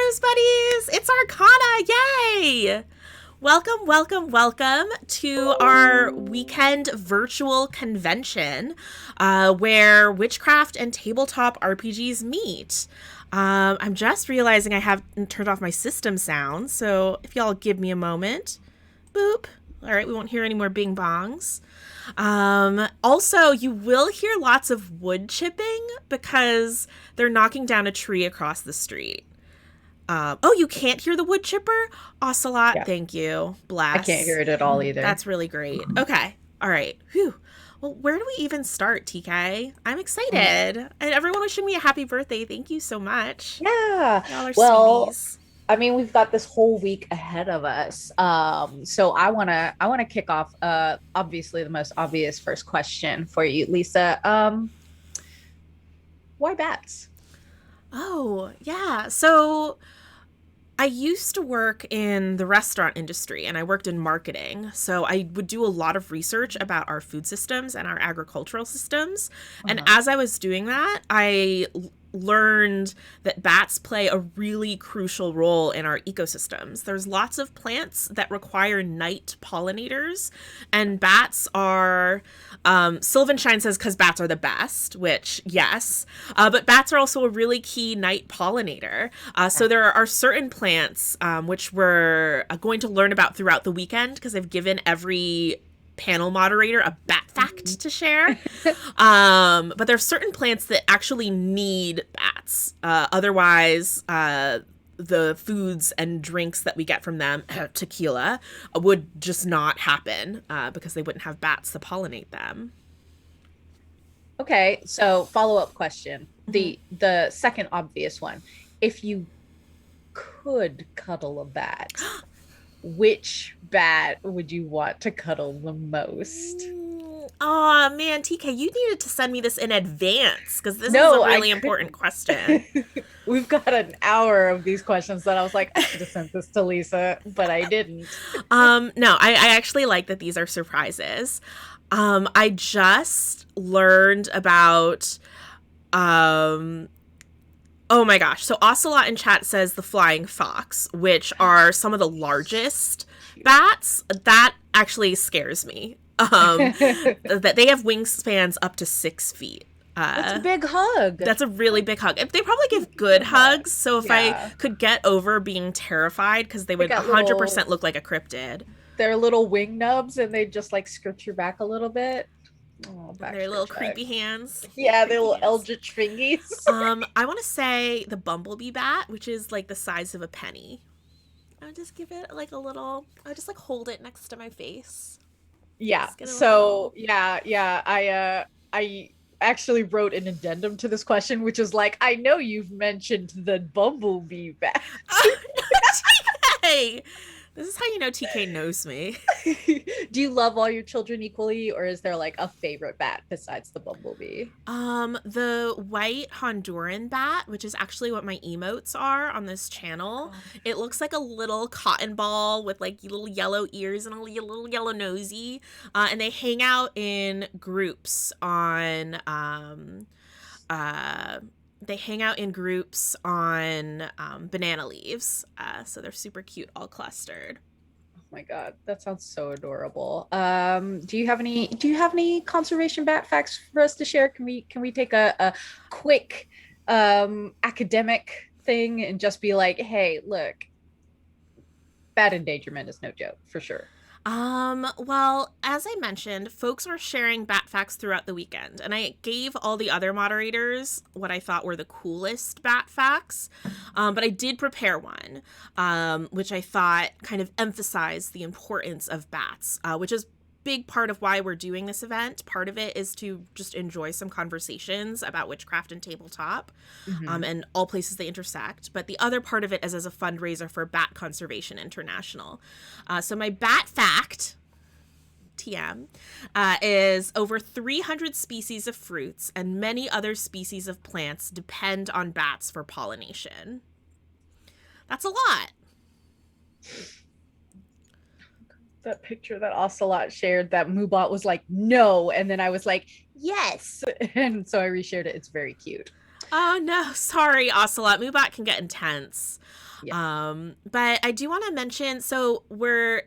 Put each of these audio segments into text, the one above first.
Penrose buddies! It's ArCONa! Yay! Welcome to our weekend virtual convention where witchcraft and tabletop RPGs meet. I'm just realizing I haven't turned off my system sound, so if y'all give me a moment. Boop. All right, we won't hear any more bing bongs. Also, you will hear lots of wood chipping because they're knocking down a tree across the street. You can't hear the wood chipper? Ocelot, Yeah, thank you. I can't Bless. hear it at all either. That's really great. Okay. All right. Whew. Well, where do we even start, TK? I'm excited. And everyone wishing me a happy birthday. Thank you so much. Yeah. Y'all are Well, sweeties. I mean, we've got this whole week ahead of us. So I wanna kick off obviously the most obvious first question for you, Lisa. Why bats? Oh, yeah. So I used to work in the restaurant industry and I worked in marketing. So I would do a lot of research about our food systems and our agricultural systems. And Uh-huh. as I was doing that, learned that bats play a really crucial role in our ecosystems. There's lots of plants that require night pollinators, and bats are, Sylvanshine says, because bats are the best, which, yes, but bats are also a really key night pollinator. So there are certain plants which we're going to learn about throughout the weekend because I've given every panel moderator a bat fact to share. But there's certain plants that actually need bats. Otherwise, the foods and drinks that we get from them, tequila, would just not happen because they wouldn't have bats to pollinate them. Okay, so follow-up question. Mm-hmm. The second obvious one. If you could cuddle a bat, which bat would you want to cuddle the most? Oh man, TK, you needed to send me this in advance because this is No, a I really important question. We've got an hour of these questions that I was like, I should have sent this to Lisa, but I didn't. No, I actually like that these are surprises. I just learned about, oh my gosh. So Ocelot in chat says the flying fox, which are some of the largest bats. That actually scares me. That they have wingspans up to 6 feet. That's a big hug. That's a really big hug. They probably give good hugs. So if I Yeah. could get over being terrified, because they would got 100% look like a cryptid. They're little wing nubs and they just like skirt your back a little bit. Oh, back Their little scratch. creepy hands. Yeah, they're Creepy little hands. eldritch fingies. I want to say the bumblebee bat, which is like the size of a penny. I would just give it like a little. I would just like hold it next to my face. Yeah. Just get a So little. yeah. I actually wrote an addendum to this question, which is like, I know you've mentioned the bumblebee bat. Hey, this is how you know TK knows me. Do you love all your children equally, or is there like a favorite bat besides the bumblebee? The white Honduran bat, which is actually what my emotes are on this channel. It looks like a little cotton ball with like little yellow ears and a little yellow nosy. And they hang out in groups on banana leaves. So they're super cute, all clustered. My God, that sounds so adorable. Do you have any conservation bat facts for us to share? Can we take a quick academic thing and just be like, hey, look, bat endangerment is no joke for sure. Well, as I mentioned, folks were sharing bat facts throughout the weekend, and I gave all the other moderators what I thought were the coolest bat facts. But I did prepare one, which I thought kind of emphasized the importance of bats, which is big part of why we're doing this event. Part of it is to just enjoy some conversations about witchcraft and tabletop, Mhm. and all places they intersect. But the other part of it is as a fundraiser for Bat Conservation International. So my bat fact, TM, is over 300 species of fruits and many other species of plants depend on bats for pollination. That's a lot. That picture that Ocelot shared, that Mubot was like, no, and then I was like, yes, and so I reshared it. It's very cute. Oh no, sorry, Ocelot. Moobot can get intense. Yeah. But I do want to mention, so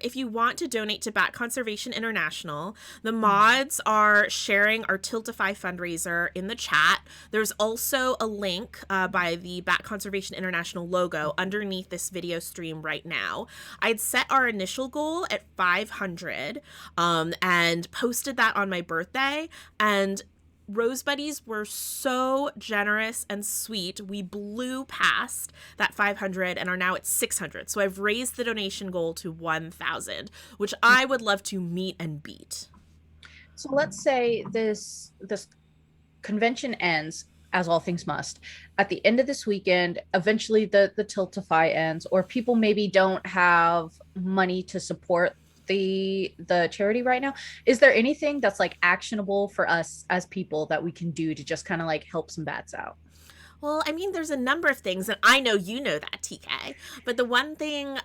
if you want to donate to Bat Conservation International, the mods are sharing our Tiltify fundraiser in the chat. There's also a link by the Bat Conservation International logo underneath this video stream right now. I'd set our initial goal at 500 and posted that on my birthday, and Rose Buddies were so generous and sweet. We blew past that 500 and are now at 600. So I've raised the donation goal to 1,000, which I would love to meet and beat. So let's say this convention ends, as all things must, at the end of this weekend. Eventually the Tiltify ends, or people maybe don't have money to support the charity right now. Is there anything that's like actionable for us as people that we can do to just kind of like help some bats out? Well, I mean, there's a number of things, and I know you know that, TK. But the one thing,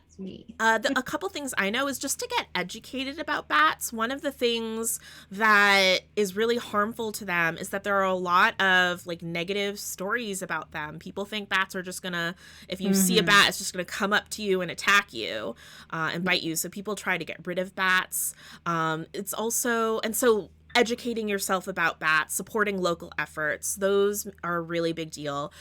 a couple things I know is just to get educated about bats. One of the things that is really harmful to them is that there are a lot of like negative stories about them. People think bats are just gonna, if you see a bat, it's just gonna come up to you and attack you and bite you. So people try to get rid of bats. It's also, and so educating yourself about bats, supporting local efforts, those are a really big deal.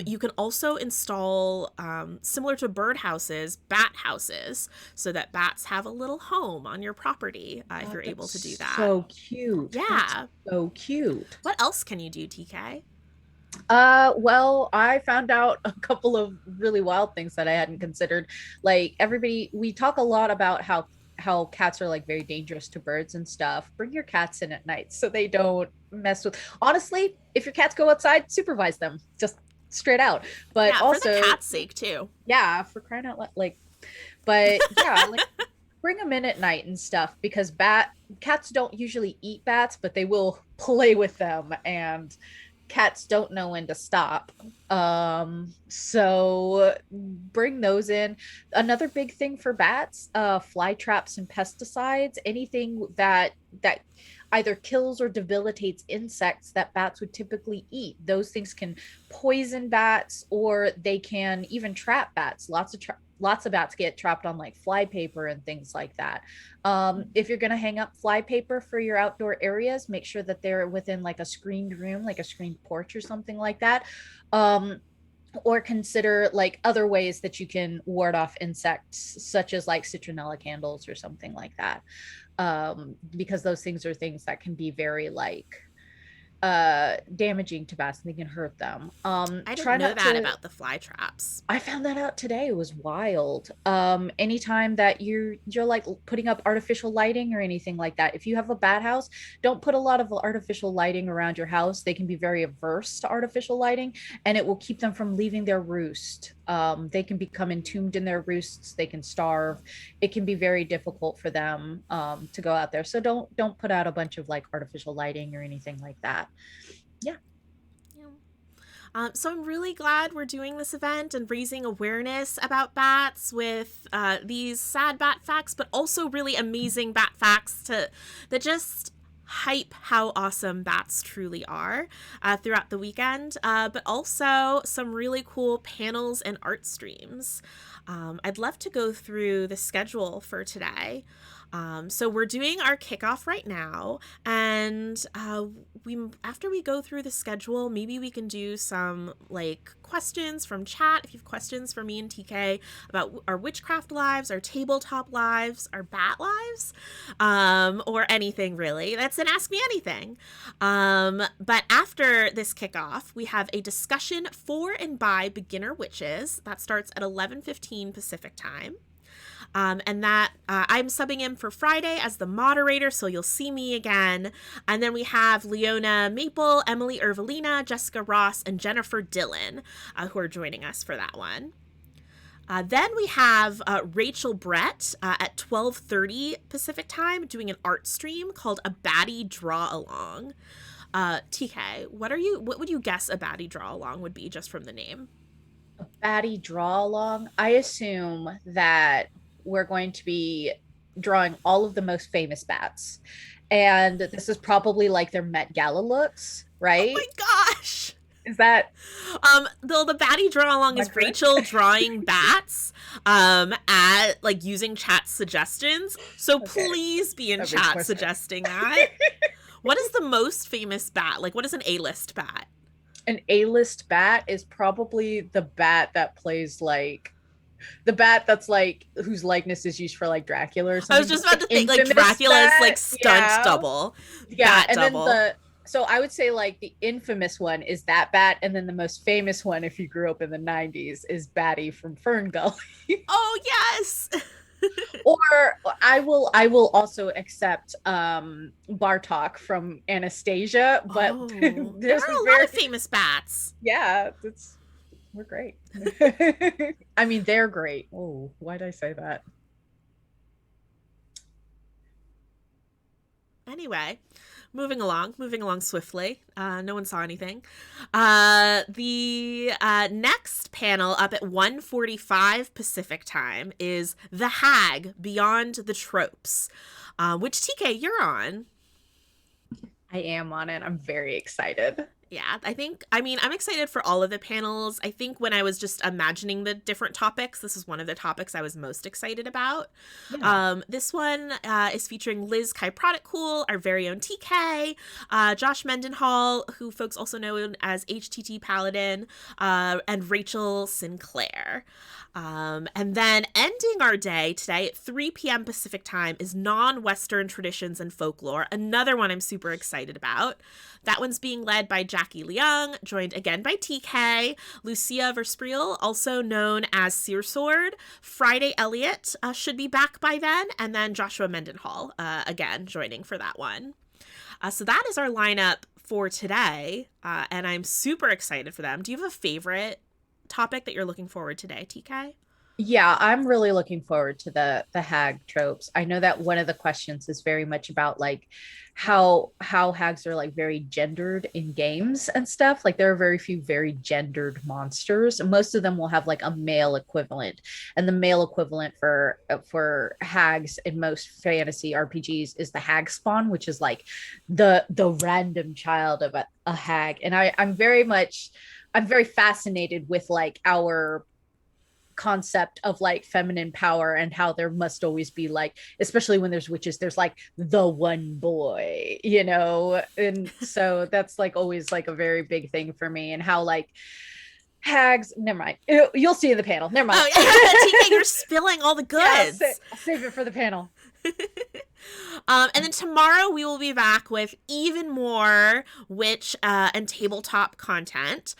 You can also install, similar to bird houses, bat houses, so that bats have a little home on your property if you're able to do that. So cute. Yeah. That's so cute. What else can you do, TK? Well, I found out a couple of really wild things that I hadn't considered. Like we talk a lot about how cats are like very dangerous to birds and stuff. Bring your cats in at night so they don't mess with. Honestly, if your cats go outside, supervise them, just straight out. But yeah, also for the cat's sake too. Yeah, for crying out loud, like. But yeah, like bring them in at night and stuff, because cats don't usually eat bats, but they will play with them, and cats don't know when to stop. So bring those in. Another big thing for bats, fly traps and pesticides, anything that either kills or debilitates insects that bats would typically eat. Those things can poison bats, or they can even trap bats. Lots of bats get trapped on like fly paper and things like that. If you're going to hang up fly paper for your outdoor areas, make sure that they're within like a screened room, like a screened porch or something like that. Or consider like other ways that you can ward off insects, such as like citronella candles or something like that. Because those things are things that can be very like damaging to bats, and they can hurt them. I didn't know that about the fly traps. I found that out today. It was wild. Anytime that you're like putting up artificial lighting or anything like that, if you have a bat house, don't put a lot of artificial lighting around your house. They can be very averse to artificial lighting, and it will keep them from leaving their roost. They can become entombed in their roosts. They can starve. It can be very difficult for them to go out there. So don't put out a bunch of like artificial lighting or anything like that. Yeah. So I'm really glad we're doing this event and raising awareness about bats with these sad bat facts, but also really amazing bat facts that just hype how awesome bats truly are throughout the weekend, but also some really cool panels and art streams. I'd love to go through the schedule for today. So we're doing our kickoff right now, and after we go through the schedule, maybe we can do some like questions from chat. If you have questions for me and TK about our witchcraft lives, our tabletop lives, our bat lives, or anything really, that's an Ask Me Anything. But after this kickoff, we have a discussion for and by beginner witches that starts at 11:15 Pacific time. And that I'm subbing in for Friday as the moderator, so you'll see me again. And then we have Leona Maple, Emily Ervelina, Jessica Ross, and Jennifer Dillon who are joining us for that one. Then we have Rachel Brett at 12:30 Pacific time doing an art stream called A Batty Draw Along. TK, what would you guess a Batty Draw Along would be just from the name? A Batty Draw Along? I assume that we're going to be drawing all of the most famous bats, and this is probably like their Met Gala looks, right? Oh my gosh, Is that The batty draw along am I is correct? Rachel drawing bats, at like using chat suggestions. So Okay, please be in that makes chat more sense. suggesting that. What is the most famous bat? Like, what is an A-list bat? An A-list bat is probably the bat that plays like the bat that's like whose likeness is used for like Dracula or I was something. just That's about like to think like infamous Dracula's like bat. stunt Yeah. double, Yeah. bat And then double. the so I would say like the infamous one is that bat, and then the most famous one, if you grew up in the 90s, is Batty from Fern Gully. Oh yes. Or I will also accept Bartok from Anastasia, but Oh, there there's a are a lot very of famous bats. yeah, that's we're great. I mean, they're great. Oh, why did I say that? Anyway, moving along swiftly. No one saw anything. The next panel up at 1:45 Pacific time is The Hag Beyond the Tropes, which TK, you're on. I am on it. I'm very excited. Yeah, I'm excited for all of the panels. I think when I was just imagining the different topics, this is one of the topics I was most excited about. Yeah. This one is featuring Liz Cool, our very own TK, Josh Mendenhall, who folks also know as HTT Paladin, and Rachel Sinclair. And then ending our day today at 3 p.m. Pacific time is Non-Western Traditions and Folklore, another one I'm super excited about. That one's being led by Jackie Leung, joined again by TK, Lucia Verspriel, also known as Searsword, Friday Elliott should be back by then, and then Joshua Mendenhall again joining for that one. So that is our lineup for today, and I'm super excited for them. Do you have a favorite topic that you're looking forward to today, TK? Yeah, I'm really looking forward to the hag tropes. I know that one of the questions is very much about like how hags are like very gendered in games and stuff. Like there are very few very gendered monsters. Most of them will have like a male equivalent, and the male equivalent for hags in most fantasy RPGs is the hag spawn, which is like the random child of a hag. And I'm very fascinated with like our concept of like feminine power and how there must always be like, especially when there's witches, there's like the one boy, and so that's like always like a very big thing for me. And how like hags, never mind, you'll see in the panel, never mind. Oh yeah, TK, you're spilling all the goods. Yeah, I'll save it for the panel. And then tomorrow we will be back with even more witch and tabletop content,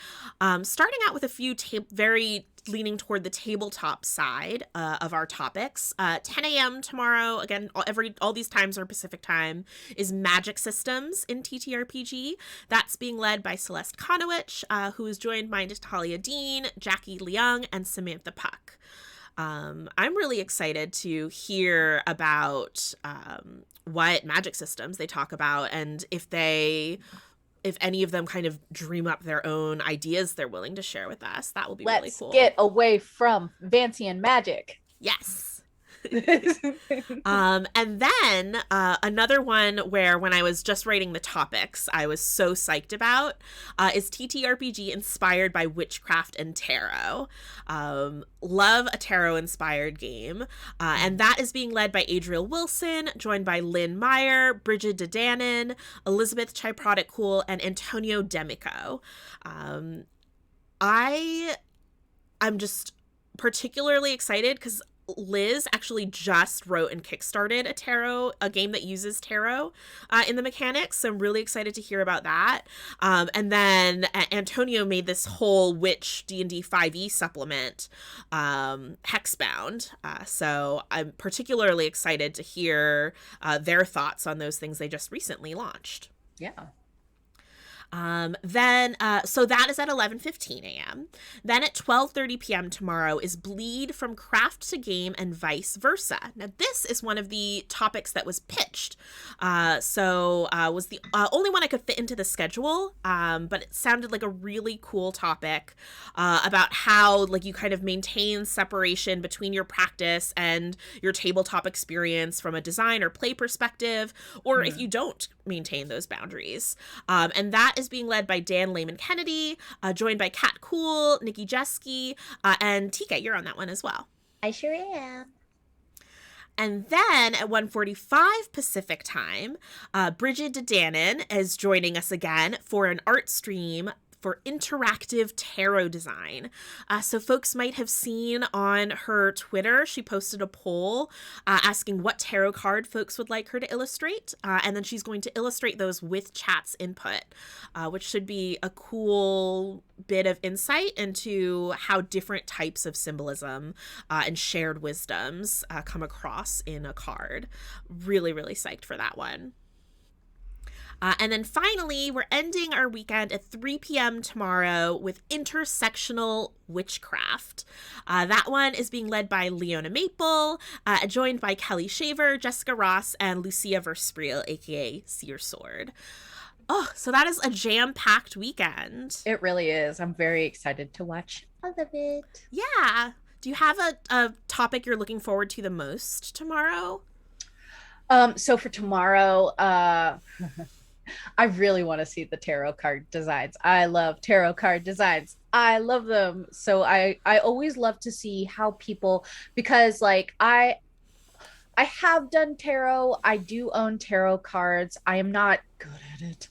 starting out with a few very leaning toward the tabletop side of our topics. 10 a.m. tomorrow, again, all these times are Pacific time, is Magic Systems in TTRPG. That's being led by Celeste Konowich, who is joined by Natalia Dean, Jackie Leung, and Samantha Puck. I'm really excited to hear about what magic systems they talk about, and if any of them kind of dream up their own ideas they're willing to share with us. That will be really cool. Let's get away from Vancian magic. Yes. And then another one where when I was just writing the topics, I was so psyched about is TTRPG inspired by witchcraft and tarot. Love a tarot inspired game. And that is being led by Adriel Wilson, joined by Lynn Meyer, Bridget Dedanin, Elizabeth Chiprotic-Cool, and Antonio Demico. I'm just particularly excited because Liz actually just wrote and kickstarted a game that uses tarot in the mechanics. So I'm really excited to hear about that. And then Antonio made this whole witch D&D 5e supplement, Hexbound. So I'm particularly excited to hear their thoughts on those things they just recently launched. Yeah. So that is at 11:15 a.m. Then at 12:30 p.m. tomorrow is Bleed from Craft to Game and Vice Versa. Now, this is one of the topics that was pitched. Was the only one I could fit into the schedule, but it sounded like a really cool topic about how like you kind of maintain separation between your practice and your tabletop experience from a design or play perspective, or if you don't maintain those boundaries. And that is being led by Dan Lehman Kennedy, joined by Kat Cool, Nikki Jeske, and TK. You're on that one as well. I sure am. And then at 1:45 Pacific time, Bridget Dedanen is joining us again for an art stream for interactive tarot design. So folks might have seen on her Twitter, she posted a poll asking what tarot card folks would like her to illustrate. And then she's going to illustrate those with chat's input, which should be a cool bit of insight into how different types of symbolism and shared wisdoms come across in a card. Really, really psyched for that one. And then finally, we're ending our weekend at 3 p.m. tomorrow with Intersectional Witchcraft. That one is being led by Leona Maple, joined by Kelly Shaver, Jessica Ross, and Lucia Verspreel, aka Seer Sword. Oh, so that is a jam-packed weekend. It really is. I'm very excited to watch all of it. Yeah. Do you have a topic you're looking forward to the most tomorrow? So for tomorrow, I really want to see the tarot card designs. I love tarot card designs. I love them. So I always love to see how people, because like I have done tarot. I do own tarot cards. I am not good at it.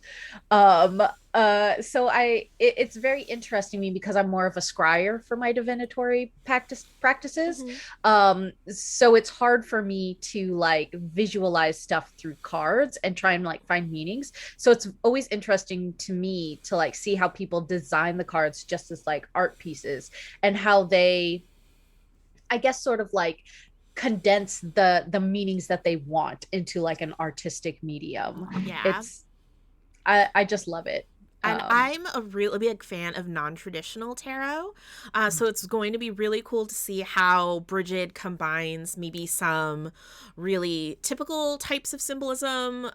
So it's very interesting to me because I'm more of a scryer for my divinatory practices. So it's hard for me to like visualize stuff through cards and try and like find meanings. So it's always interesting to me to like see how people design the cards just as like art pieces and how they, I guess, sort of like condense the meanings that they want into like an artistic medium. Yeah. I just love it. And I'm a really big fan of non-traditional tarot. So it's going to be really cool to see how Bridget combines maybe some really typical types of symbolism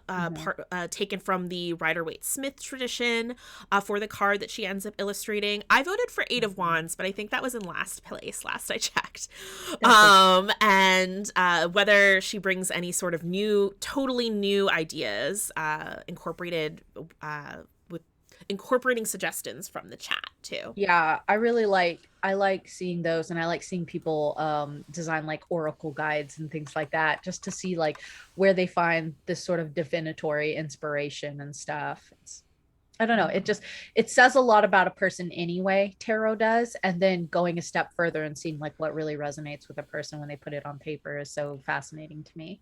taken from the Rider-Waite-Smith tradition for the card that she ends up illustrating. I voted for Eight of Wands, but I think that was in last place, last I checked. And whether she brings any sort of totally new ideas incorporating suggestions from the chat too. Yeah, I like seeing those, and I like seeing people design like oracle guides and things like that, just to see like where they find this sort of divinatory inspiration and stuff. I don't know, it says a lot about a person anyway, tarot does, and then going a step further and seeing like what really resonates with a person when they put it on paper is so fascinating to me.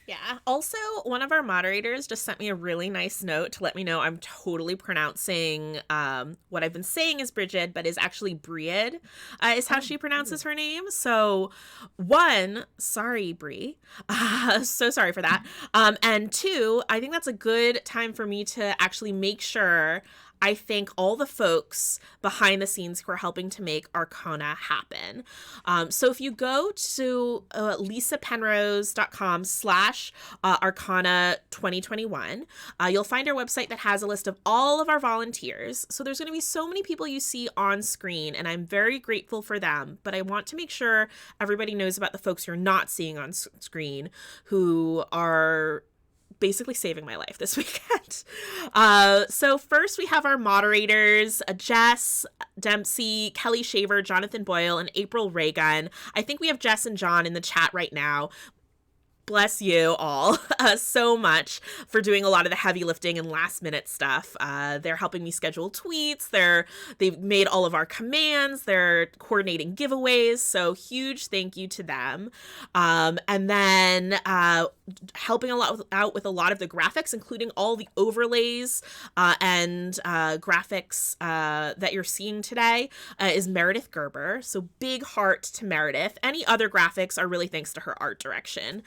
Yeah. Also, one of our moderators just sent me a really nice note to let me know I'm totally pronouncing what I've been saying is Bridget, but is actually Breed, is how she pronounces her name. So, one, sorry, Brie. So sorry for that. And two, I think that's a good time for me to actually make sure I thank all the folks behind the scenes who are helping to make ArCONa happen. So if you go to lisapenrose.com/ArCONa 2021, you'll find our website that has a list of all of our volunteers. So there's going to be so many people you see on screen, and I'm very grateful for them. But I want to make sure everybody knows about the folks you're not seeing on screen who are basically saving my life this weekend. So first we have our moderators, Jess Dempsey, Kelly Shaver, Jonathan Boyle, and April Raygun. I think we have Jess and John in the chat right now. Bless you all so much for doing a lot of the heavy lifting and last minute stuff. They're helping me schedule tweets. They've made all of our commands. They're coordinating giveaways. So huge thank you to them. And then helping out with a lot of the graphics, including all the overlays and graphics that you're seeing today is Meredith Gerber. So big heart to Meredith. Any other graphics are really thanks to her art direction.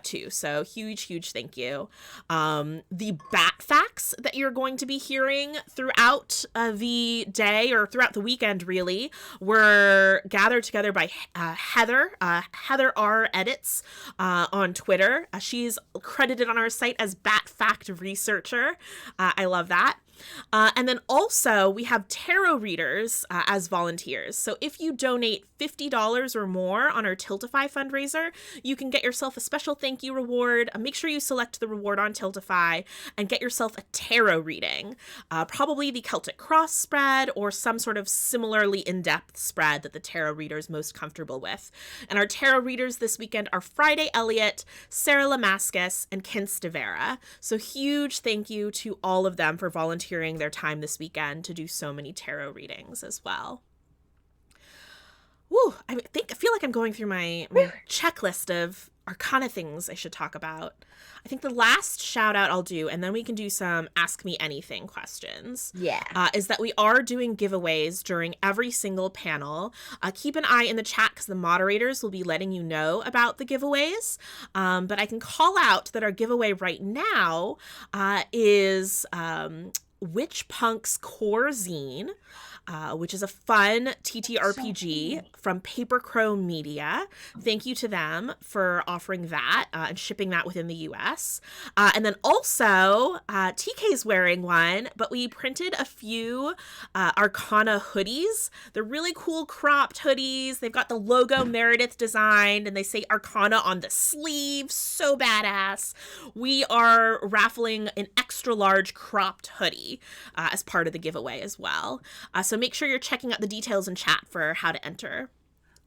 Too. So huge thank you. The bat facts that you're going to be hearing throughout the day or throughout the weekend really were gathered together by Heather R. Edits on Twitter. She's credited on our site as Bat Fact Researcher. I love that. And then also we have tarot readers as volunteers. So if you donate $50 or more on our Tiltify fundraiser, you can get yourself a special thank you reward. Make sure you select the reward on Tiltify and get yourself a tarot reading, probably the Celtic Cross spread or some sort of similarly in-depth spread that the tarot reader is most comfortable with. And our tarot readers this weekend are Friday Elliott, Sarah Lamascus, and Kinst Devera. So huge thank you to all of them for volunteering their time this weekend to do so many tarot readings as well. Woo, I feel like I'm going through my checklist of ArCONa things I should talk about. I think the last shout out I'll do, and then we can do some Ask Me Anything questions. Yeah. Is that we are doing giveaways during every single panel. Keep an eye in the chat because the moderators will be letting you know about the giveaways. But I can call out that our giveaway right now is Witch Punk's Core Zine, which is a fun TTRPG from Paper Crow Media. Thank you to them for offering that and shipping that within the US. And then also, TK's wearing one, but we printed a few ArCONa hoodies. They're really cool cropped hoodies. They've got the logo Meredith designed, and they say ArCONa on the sleeve. So badass. We are raffling an extra large cropped hoodie as part of the giveaway as well. So make sure you're checking out the details in chat for how to enter.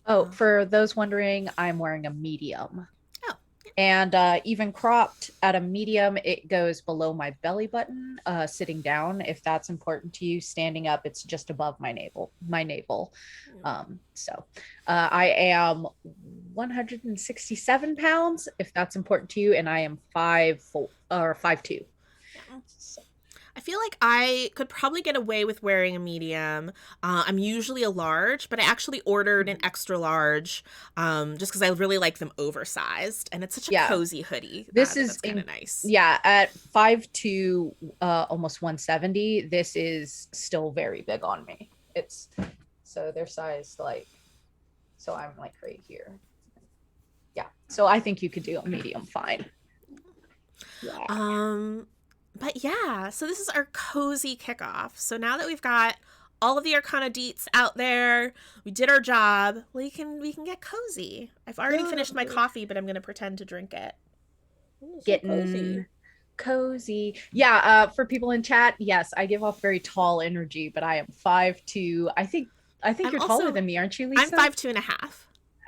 Oh, for those wondering, I'm wearing a medium. Oh. And even cropped at a medium, it goes below my belly button, sitting down. If that's important to you, standing up, it's just above my navel. So I am 167 pounds, if that's important to you, and I am 5'2". Yeah. So. I feel like I could probably get away with wearing a medium. I'm usually a large, but I actually ordered an extra large just because I really like them oversized. And it's such a cozy hoodie. This is kind of nice. Yeah, at 5'2", almost 170, this is still very big on me. It's so they're sized like, so I'm like right here. Yeah, so I think you could do a medium fine. Yeah. But yeah, so this is our cozy kickoff. So now that we've got all of the ArCONa deets out there, we did our job, we can get cozy. I've already finished my coffee, but I'm going to pretend to drink it. Ooh, getting cozy. Yeah, for people in chat, yes, I give off very tall energy, but I am 5'2". I think you're taller than me, aren't you, Lysa? I'm 5'2.5".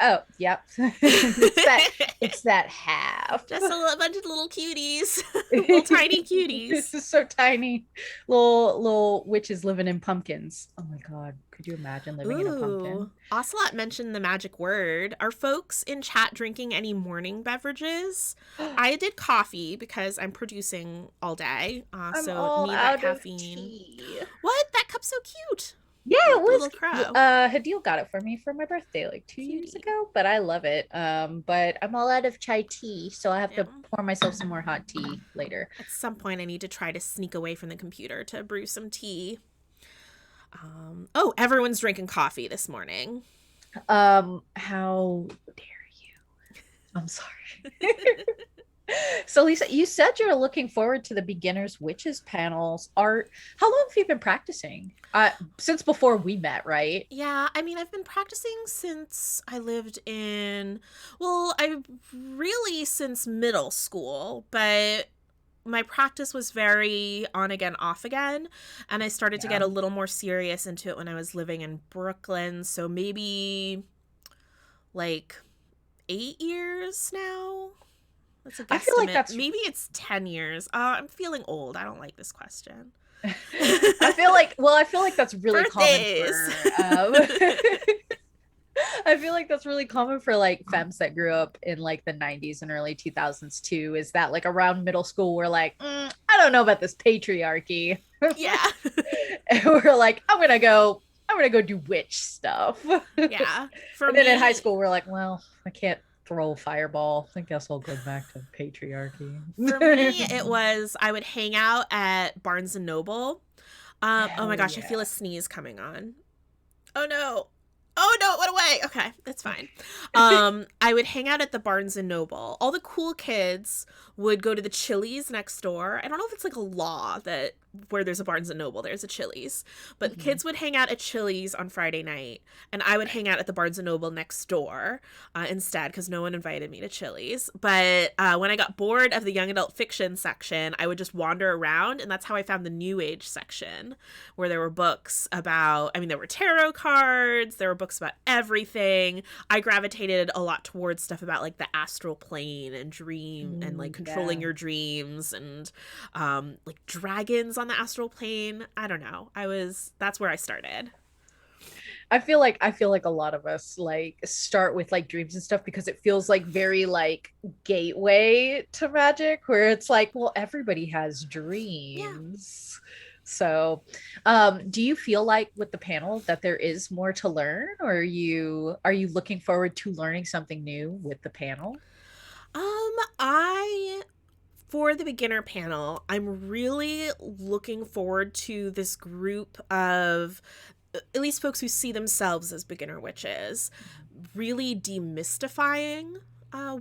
Oh, yep. it's that half. Just a bunch of little cuties. Little tiny cuties. This is so tiny. Little witches living in pumpkins. Oh my god. Could you imagine living in a pumpkin? Ocelot mentioned the magic word. Are folks in chat drinking any morning beverages? I did coffee because I'm producing all day. So need that caffeine. What? That cup's so cute. Yeah, it was. Little crow. Hadil got it for me for my birthday like 2 years ago, but I love it. But I'm all out of chai tea, so I have to pour myself some more hot tea later. At some point, I need to try to sneak away from the computer to brew some tea. Everyone's drinking coffee this morning. How dare you? I'm sorry. So Lysa, you said you're looking forward to the beginners witches panels. How long have you been practicing? Since before we met, right? Yeah, I mean, I've been practicing since I lived since middle school, but my practice was very on again, off again, and I started to get a little more serious into it when I was living in Brooklyn, so maybe like 8 years now. That's a guesstimate. I feel like that's maybe it's 10 years. I'm feeling old. I don't like this question. I feel like that's really Birthdays. Common for I feel like that's really common for like femmes that grew up in like the 90s and early 2000s too, is that like around middle school we're like, I don't know about this patriarchy. Yeah. And we're like, I'm gonna go do witch stuff. Yeah. Then in high school we're like, well, I can't throw a fireball. I guess I'll go back to patriarchy. For me, it was I would hang out at Barnes and Noble. Oh my gosh, I feel a sneeze coming on. Oh no. Oh no, it went away. Okay, that's fine. I would hang out at the Barnes and Noble. All the cool kids would go to the Chili's next door. I don't know if it's like a law that where there's a Barnes and Noble, there's a Chili's. But Mhm. kids would hang out at Chili's on Friday night, and I would hang out at the Barnes and Noble next door instead because no one invited me to Chili's. But when I got bored of the young adult fiction section, I would just wander around, and that's how I found the New Age section, where there were books about, I mean, there were tarot cards, there were books about everything. I gravitated a lot towards stuff about like the astral plane and dream and like controlling Yeah. your dreams and like dragons on the astral plane. I don't know. That's where I started. I feel like a lot of us like start with like dreams and stuff because it feels like very like gateway to magic where it's like, well, everybody has Yeah. dreams. So, do you feel like with the panel that there is more to learn, or are you looking forward to learning something new with the panel? I for the beginner panel, I'm really looking forward to this group of at least folks who see themselves as beginner witches, really demystifying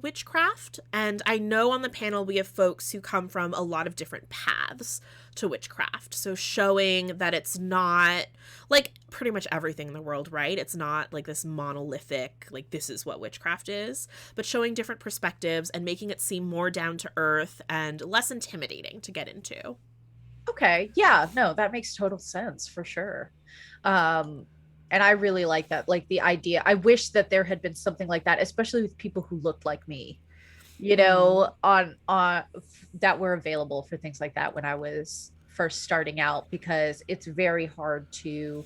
witchcraft. And I know on the panel we have folks who come from a lot of different paths to witchcraft. So showing that it's not like pretty much everything in the world, right? It's not like this monolithic, like this is what witchcraft is, but showing different perspectives and making it seem more down to earth and less intimidating to get into. Okay. Yeah, no, that makes total sense for sure. Um, and I really like that, like the idea. I wish that there had been something like that, especially with people who looked like me, Mm. on that were available for things like that when I was first starting out, because it's very hard to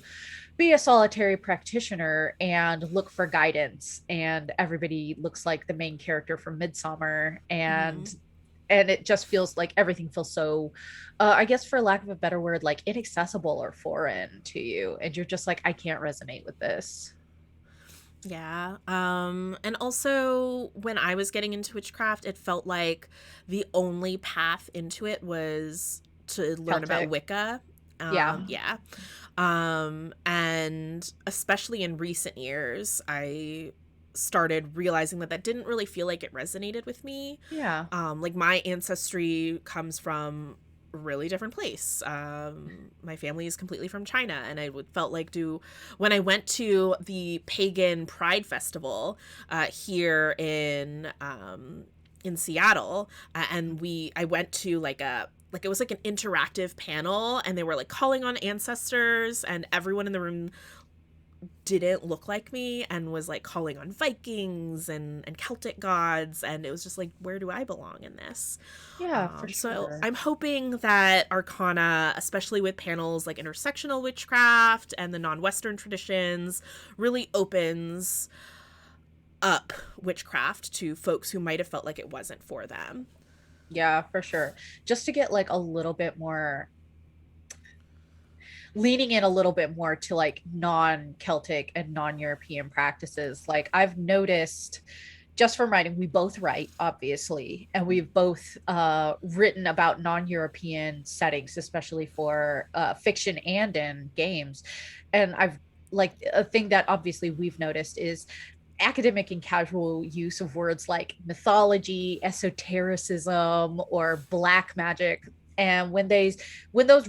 be a solitary practitioner and look for guidance, and everybody looks like the main character from Midsummer, Mm-hmm. and it just feels like everything feels so, I guess for lack of a better word, like inaccessible or foreign to you, and you're just like, I can't resonate with this. Yeah. And also when I was getting into witchcraft, it felt like the only path into it was to learn about Celtic. Wicca. Yeah. Yeah. And especially in recent years, I started realizing that that didn't really feel like it resonated with me. Yeah. Like my ancestry comes from a really different place. My family is completely from China, and I felt like do when I went to the pagan Pride Festival here in Seattle, and I went to like it was like an interactive panel, and they were like calling on ancestors, and everyone in the room didn't look like me and was like calling on Vikings and Celtic gods, and it was just like, where do I belong in this? Yeah, for So sure. I'm hoping that ArCONa, especially with panels like intersectional witchcraft and the non-Western traditions, really opens up witchcraft to folks who might have felt like it wasn't for them. Yeah, for sure. Just to get like a little bit more, leaning in a little bit more to like non-Celtic and non-European practices. Like I've noticed, just from writing, we both write, obviously, and we've both written about non-European settings, especially for fiction and in games. And I've like a thing that obviously we've noticed is academic and casual use of words like mythology, esotericism, or black magic. And when those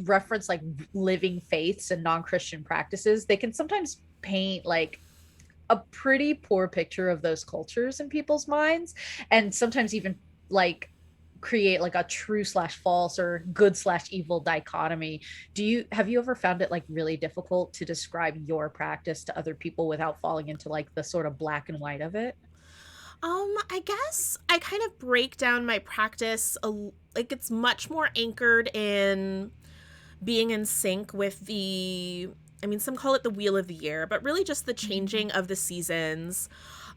reference like living faiths and non-Christian practices, they can sometimes paint like a pretty poor picture of those cultures in people's minds, and sometimes even like create like a true slash false or good slash evil dichotomy. Have you ever found it like really difficult to describe your practice to other people without falling into like the sort of black and white of it? I guess I kind of break down my practice like it's much more anchored in being in sync with the, I mean, some call it the wheel of the year, but really just the changing of the seasons,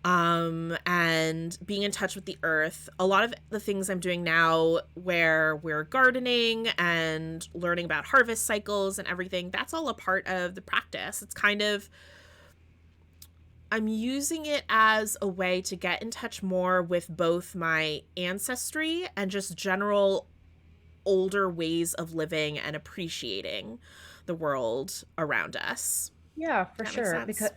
and being in touch with the earth. A lot of the things I'm doing now, where we're gardening and learning about harvest cycles and everything, that's all a part of the practice. It's kind of, I'm using it as a way to get in touch more with both my ancestry and just general older ways of living and appreciating the world around us. Yeah, for That makes sure. sense.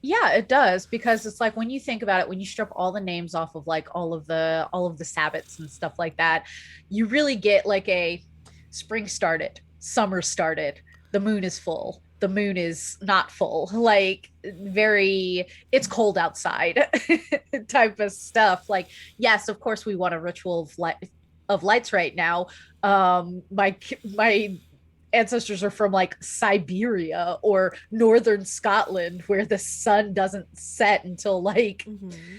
Yeah, it does, because it's like when you think about it, when you strip all the names off of like all of the sabbats and stuff like that, you really get like a spring started, summer started, the moon is full, the moon is not full, like very it's cold outside type of stuff. Like, yes, of course we want a ritual of lights right now. My ancestors are from like Siberia or northern Scotland, where the sun doesn't set until like Mm-hmm.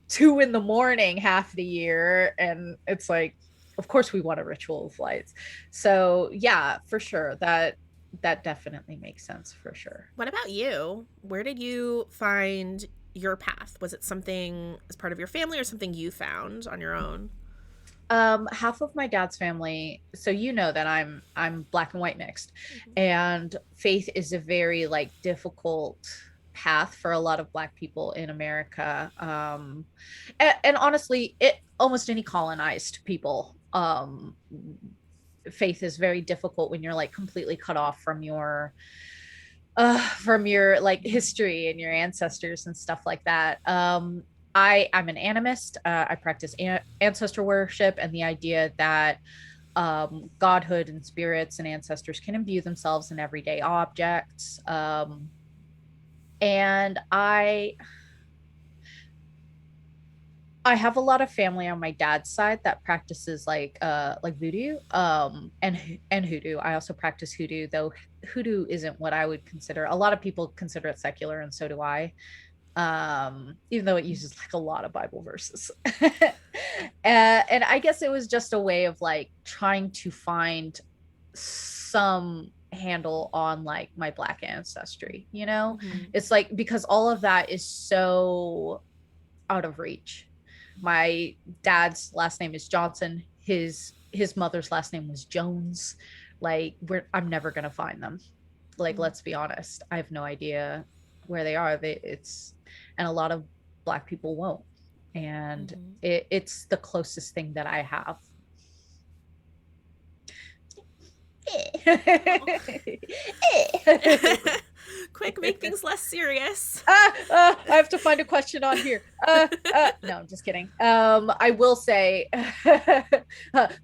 2 in the morning half the year. And it's like, of course we want a ritual of lights. So yeah, for sure. That definitely makes sense for sure. What about you? Where did you find your path? Was it something as part of your family or something you found on your own? Half of my dad's family, so you know that I'm black and white mixed, and faith is a very like difficult path for a lot of black people in America. And honestly, it almost any colonized people, faith is very difficult when you're like completely cut off from your like history and your ancestors and stuff like that. I'm an animist. I practice ancestor worship and the idea that godhood and spirits and ancestors can imbue themselves in everyday objects. And I have a lot of family on my dad's side that practices like voodoo and hoodoo. I also practice hoodoo, though hoodoo isn't what I would consider. A lot of people consider it secular, and so do I. Even though it uses like a lot of Bible verses. And I guess it was just a way of like trying to find some handle on like my black ancestry, you know? Mm-hmm. It's like because all of that is so out of reach. My dad's last name is Johnson. His mother's last name was Jones. Like I'm never gonna find them. Like, let's be honest, I have no idea where they are. It's and a lot of black people won't, and Mm-hmm. it's the closest thing that I have. Quick, make things less serious. I have to find a question on here. No, I'm just kidding. I will say,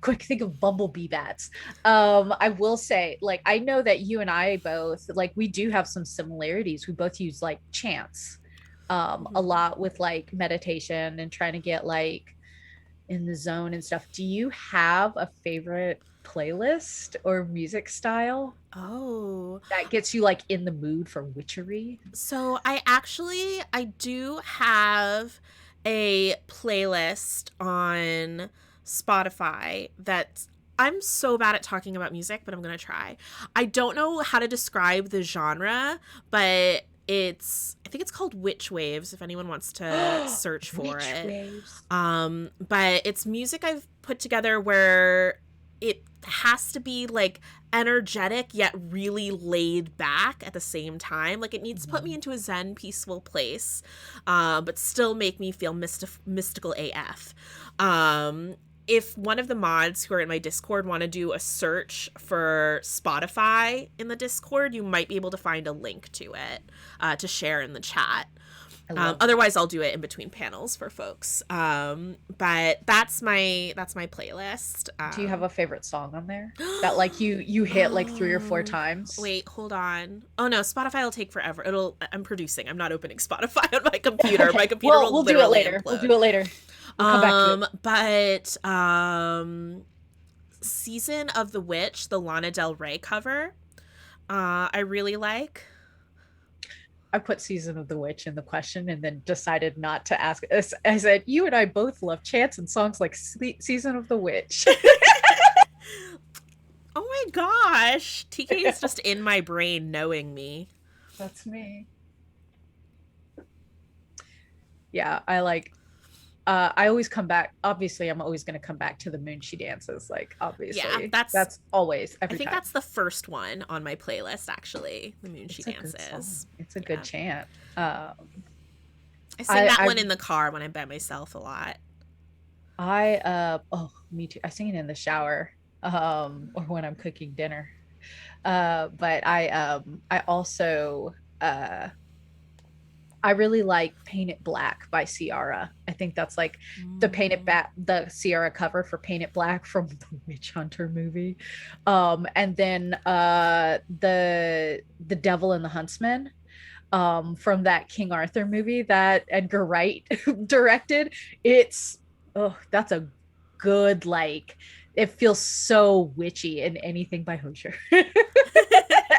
quick, think of bumblebee bats. I will say, like, I know that you and I both, like, we do have some similarities. We both use like chants, a Mm-hmm. lot with like meditation and trying to get like in the zone and stuff. Do you have a favorite playlist or music style Oh, that gets you like in the mood for witchery? so I do have a playlist on Spotify that I'm so bad at talking about music, but I'm going to try. I don't know how to describe the genre, but I think it's called Witch Waves if anyone wants to search for Witch it. waves. But it's music I've put together where it has to be like energetic yet really laid back at the same time. Like it needs to put me into a zen, peaceful place, but still make me feel mystical AF. If one of the mods who are in my Discord want to do a search for Spotify in the Discord, you might be able to find a link to it to share in the chat. I love that. Otherwise, I'll do it in between panels for folks. But that's my playlist. Do you have a favorite song on there that like you hit like 3 or 4 times? Wait, hold on. Oh no, Spotify will take forever. I'm producing. I'm not opening Spotify on my computer. Okay. My computer Well, will we'll do it literally later. We'll implode. do it later. We'll come back to it. But Season of the Witch, the Lana Del Rey cover, I really like. I put Season of the Witch in the question and then decided not to ask. I said, you and I both love chants and songs like Season of the Witch. Oh my gosh, TK is just in my brain knowing me. That's me. Yeah, I always come back. Obviously, I'm always going to come back to the moon she dances. Like, Yeah, obviously, that's always I every think time. that's the first one on my playlist. Actually, the moon she It's a good song. dances. It's a Yeah, good chant. Um, I sing I that I one in the car when I'm by myself a lot. oh, me too. I sing it in the shower, or when I'm cooking dinner. But I also I really like Paint It Black by Ciara. I think that's like the Ciara cover for Paint It Black from the Witch Hunter movie. And then the Devil and the Huntsman from that King Arthur movie that Edgar Wright directed. It's that's a good, like, it feels so witchy in anything by Hosier.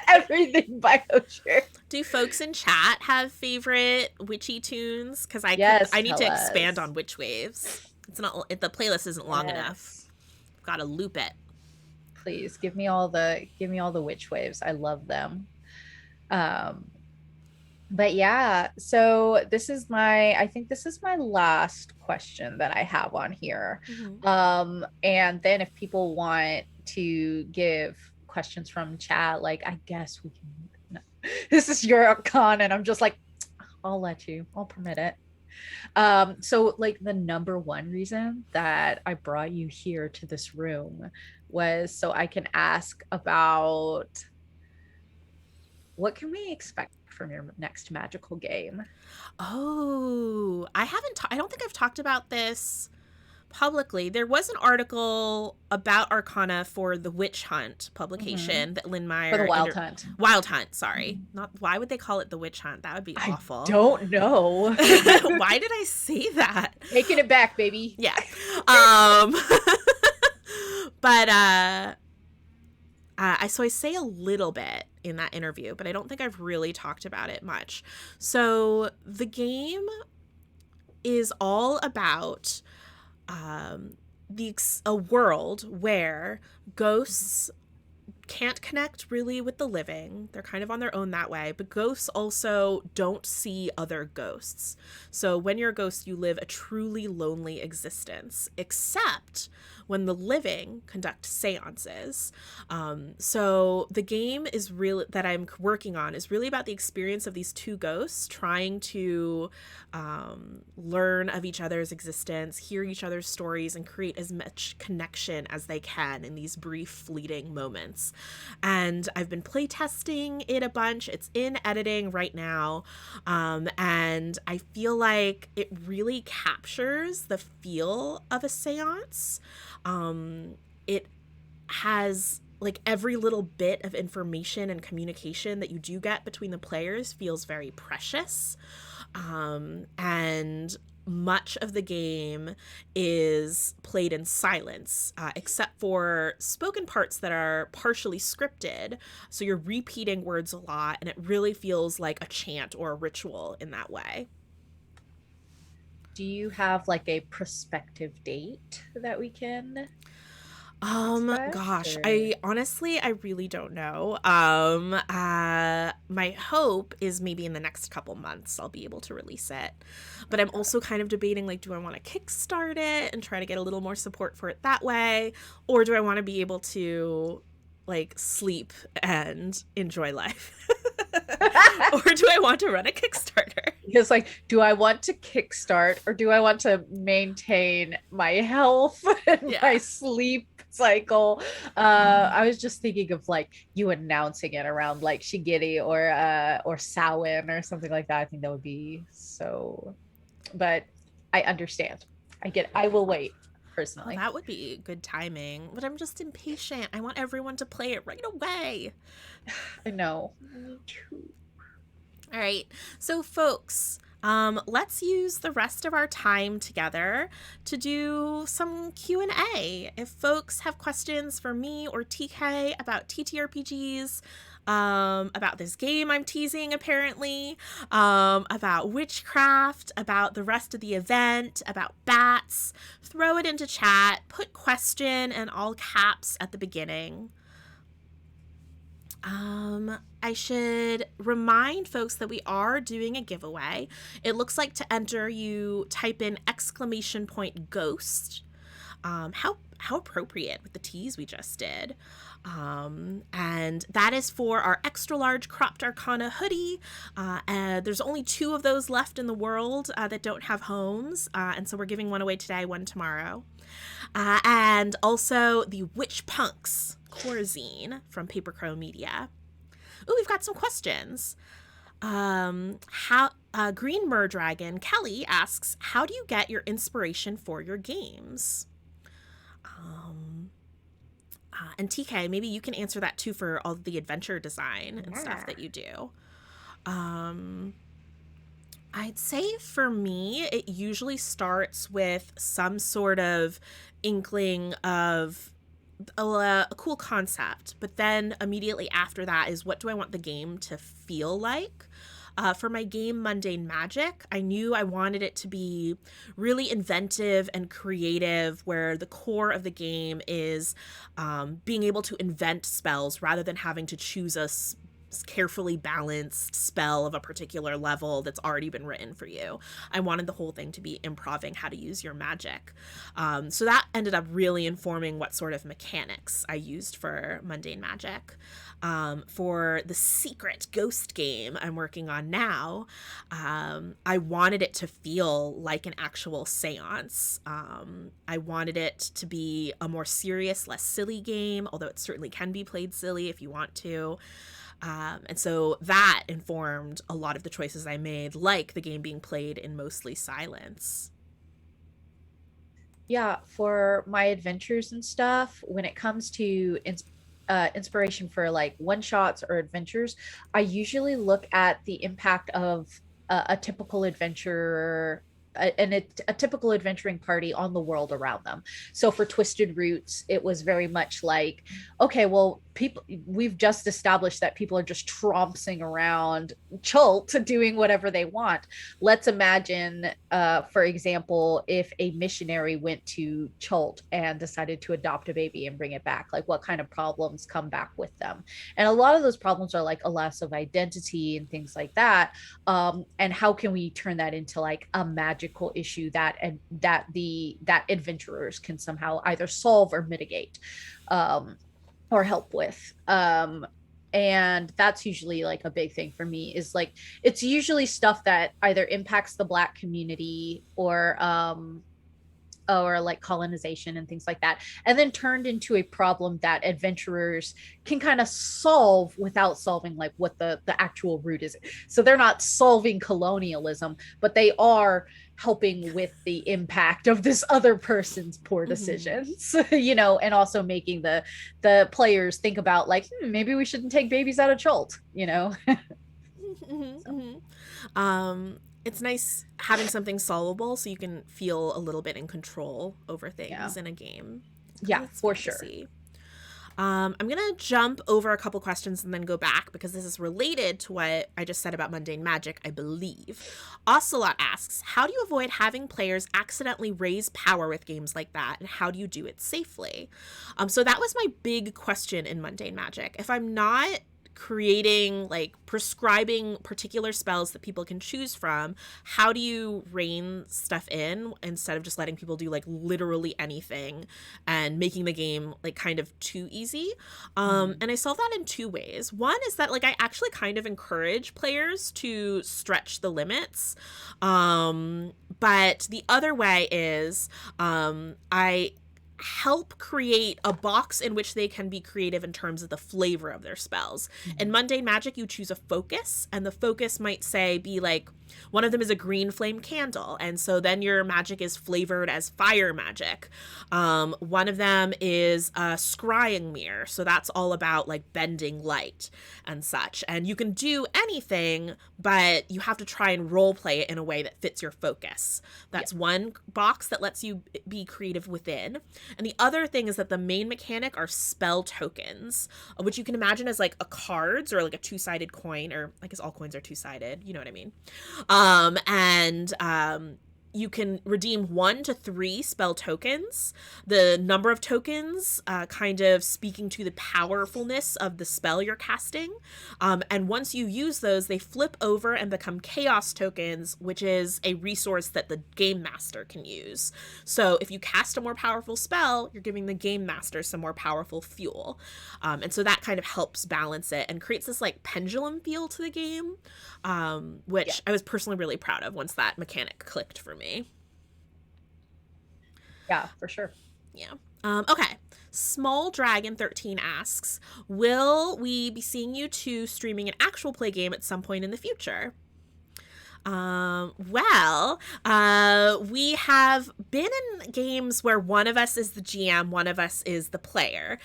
Everything by Hosier. Do folks in chat have favorite witchy tunes? Because I need to expand on Witch Waves. It's not, the playlist isn't long enough. Got to loop it. Please give me all the Witch Waves. I love them. But yeah, so I think this is my last question that I have on here. Mm-hmm. And then if people want to give questions from chat, like, I guess we can, no. This is your con, and I'm just like, I'll permit it. So like the number one reason that I brought you here to this room was so I can ask about what can we expect from your next magical game. Oh, I don't think I've talked about this publicly. There was an article about ArCONa for the Witch Hunt publication that Lynn Meyer for the Wild Hunt. Sorry, not, why would they call it the Witch Hunt? That would be awful. I don't know. Why did I say that? Taking it back, baby. Yeah. But so I say a little bit in that interview, but I don't think I've really talked about it much. So the game is all about a world where ghosts can't connect really with the living. They're kind of on their own that way, but ghosts also don't see other ghosts. So when you're a ghost, you live a truly lonely existence, except when the living conduct seances. So the game is really that I'm working on is really about the experience of these two ghosts trying to learn of each other's existence, hear each other's stories, and create as much connection as they can in these brief, fleeting moments. And I've been playtesting it a bunch. It's in editing right now. And I feel like it really captures the feel of a seance. It has, like, every little bit of information and communication that you do get between the players feels very precious. And much of the game is played in silence, except for spoken parts that are partially scripted. So you're repeating words a lot, and it really feels like a chant or a ritual in that way. Do you have like a prospective date that we can gosh, I really don't know. My hope is maybe in the next couple months I'll be able to release it. But I'm also kind of debating, like, do I want to kickstart it and try to get a little more support for it that way? Or do I want to be able to, like, sleep and enjoy life? Or do I want to run a Kickstarter? It's like, do I want to kickstart or do I want to maintain my health and my sleep cycle? I was just thinking of like you announcing it around like Shigiri or Samhain or something like that. I think that would be so, but I understand. I will wait personally. Oh, that would be good timing, but I'm just impatient. I want everyone to play it right away. I know. Me too. All right. So folks, let's use the rest of our time together to do some Q&A. If folks have questions for me or TK about TTRPGs, about this game I'm teasing apparently, about witchcraft, about the rest of the event, about bats, throw it into chat, put question in all caps at the beginning. I should remind folks that we are doing a giveaway. It looks like to enter, you type in !ghost. How appropriate with the tease we just did. And that is for our extra large cropped ArCONa hoodie. There's only 2 of those left in the world that don't have homes. And so we're giving one away today, one tomorrow. And also the Witch Punks Corazine from Paper Crow Media. Ooh, we've got some questions. How Green Mer Dragon Kelly asks, how do you get your inspiration for your games? Um, and TK, maybe you can answer that too for all the adventure design and stuff Yeah. that you do. Um, I'd say for me, it usually starts with some sort of inkling of a cool concept, but then immediately after that is what do I want the game to feel like? For my game Mundane Magic, I knew I wanted it to be really inventive and creative, where the core of the game is being able to invent spells rather than having to choose carefully balanced spell of a particular level that's already been written for you. I wanted the whole thing to be improving how to use your magic. So that ended up really informing what sort of mechanics I used for Mundane Magic. For the secret ghost game I'm working on now, I wanted it to feel like an actual seance. I wanted it to be a more serious, less silly game, although it certainly can be played silly if you want to. And so that informed a lot of the choices I made, like the game being played in mostly silence. Yeah, for my adventures and stuff, when it comes to inspiration for like one shots or adventures, I usually look at the impact of a typical adventure a typical adventuring party on the world around them. So for Twisted Roots, it was very much like, okay, well, people we've just established that people are just trompsing around Chult doing whatever they want. Let's imagine, for example, if a missionary went to Chult and decided to adopt a baby and bring it back, like what kind of problems come back with them? And a lot of those problems are like a loss of identity and things like that. And how can we turn that into like a magical issue that and that adventurers can somehow either solve or mitigate, or help with. And that's usually like a big thing for me, is like it's usually stuff that either impacts the Black community or like colonization and things like that, and then turned into a problem that adventurers can kind of solve without solving like what the actual root is. So they're not solving colonialism, but they are helping with the impact of this other person's poor Mm-hmm. decisions, and also making the players think about like, maybe we shouldn't take babies out of Chult. Mm-hmm. So Mm-hmm. It's nice having something solvable so you can feel a little bit in control over yeah, things in a game. yeah, That's for fun to sure. see. I'm going to jump over a couple questions and then go back because this is related to what I just said about mundane magic, I believe. Ocelot asks, how do you avoid having players accidentally raise power with games like that, and how do you do it safely? So that was my big question in mundane magic. If I'm not creating, like prescribing particular spells that people can choose from, how do you rein stuff in instead of just letting people do like literally anything and making the game like kind of too easy? Mm. And I solve that in two ways. One is that like I actually kind of encourage players to stretch the limits. But the other way is I help create a box in which they can be creative in terms of the flavor of their spells. In Mhm. mundane magic, you choose a focus, and the focus might say be like one of them is a green flame candle, and so then your magic is flavored as fire magic. One of them is a scrying mirror, so that's all about like bending light and such. And you can do anything, but you have to try and role play it in a way that fits your focus. Yeah. That's one box that lets you be creative within. And the other thing is that the main mechanic are spell tokens, which you can imagine as like a cards or like a two-sided coin, or I guess all coins are two-sided, you know what I mean. And you can redeem 1 to 3 spell tokens. The number of tokens kind of speaking to the powerfulness of the spell you're casting. And once you use those, they flip over and become chaos tokens, which is a resource that the game master can use. So if you cast a more powerful spell, you're giving the game master some more powerful fuel. And so that kind of helps balance it and creates this like pendulum feel to the game, Yeah. which I was personally really proud of once that mechanic clicked for me. Yeah, for sure. Yeah. Okay. Small Dragon 13 asks, will we be seeing you two streaming an actual play game at some point in the future? We have been in games where one of us is the GM, one of us is the player,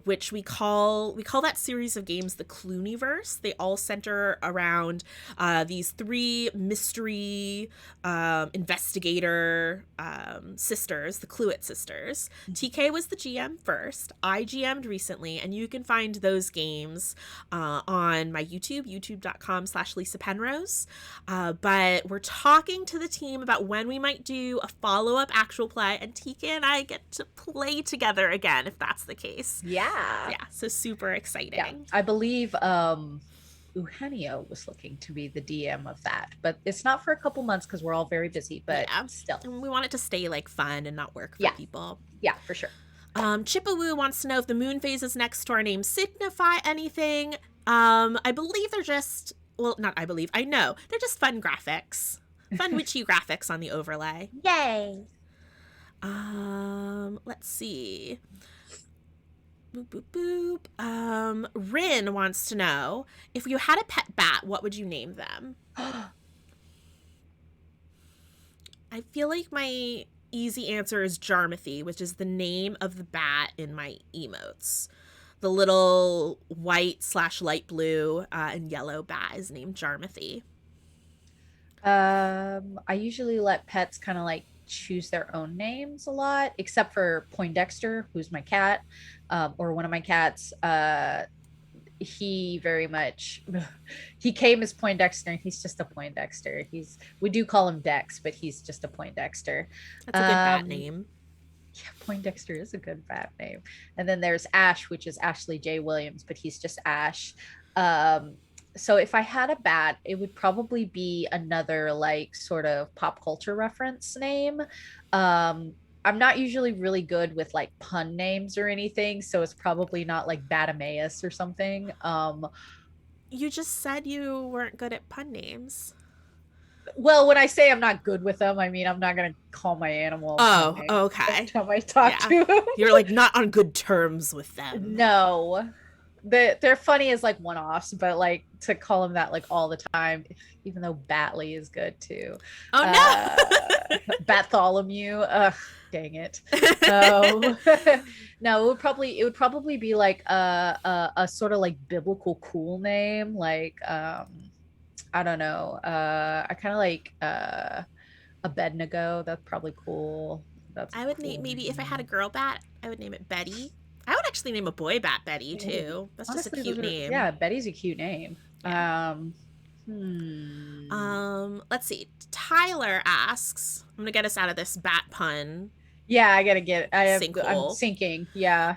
which we call that series of games the Clooneyverse. They all center around these three mystery investigator sisters, the Cluett sisters. TK was the GM first. I GM'd recently, and you can find those games on my youtube.com/Lysa Penrose. But we're talking to the team about when we might do a follow-up actual play, and TK and I get to play together again, if that's the case. Yeah. Yeah, so super exciting. Yeah. I believe Eugenio was looking to be the DM of that, but it's not for a couple months because we're all very busy, but still. And we want it to stay like fun and not work for people. Yeah, for sure. Chippawoo wants to know if the moon phases next to our name signify anything. I believe they're just... Well, not I believe. I know. They're just fun graphics. Fun witchy graphics on the overlay. Yay! Let's see. Boop, boop, boop. Rin wants to know, if you had a pet bat, what would you name them? I feel like my easy answer is Jarmathy, which is the name of the bat in my emotes. The little white/light blue and yellow bat is named Jarmathy. I usually let pets kind of like choose their own names a lot, except for Poindexter, who's my cat, or one of my cats. He very much he came as Poindexter, and he's just a Poindexter. We do call him Dex, but he's just a Poindexter. That's a good bat name. Yeah, Poindexter is a good bat name. And then there's Ash, which is Ashley J. Williams, but he's just Ash. So if I had a bat, it would probably be another like sort of pop culture reference name. I'm not usually really good with like pun names or anything, so it's probably not like Batamaeus or something. You just said you weren't good at pun names. Well, when I say I'm not good with them, I mean I'm not gonna call my animal. Oh, okay. Every time I talk to them, you're like not on good terms with them. No, they're funny as like one-offs, but like to call them that like all the time, even though Batley is good too. Oh no, Bartholomew. Dang it. No, no. It would probably be like a sort of like biblical cool name, like I don't know. I kind of like Abednego. That's probably cool. I would name maybe if I had a girl bat, I would name it Betty. I would actually name a boy bat Betty too. That's honestly just a cute name. Yeah, Betty's a cute name. Yeah. Let's see. Tyler asks, I'm gonna get us out of this bat pun. Yeah, I gotta get. I'm sinking. Yeah.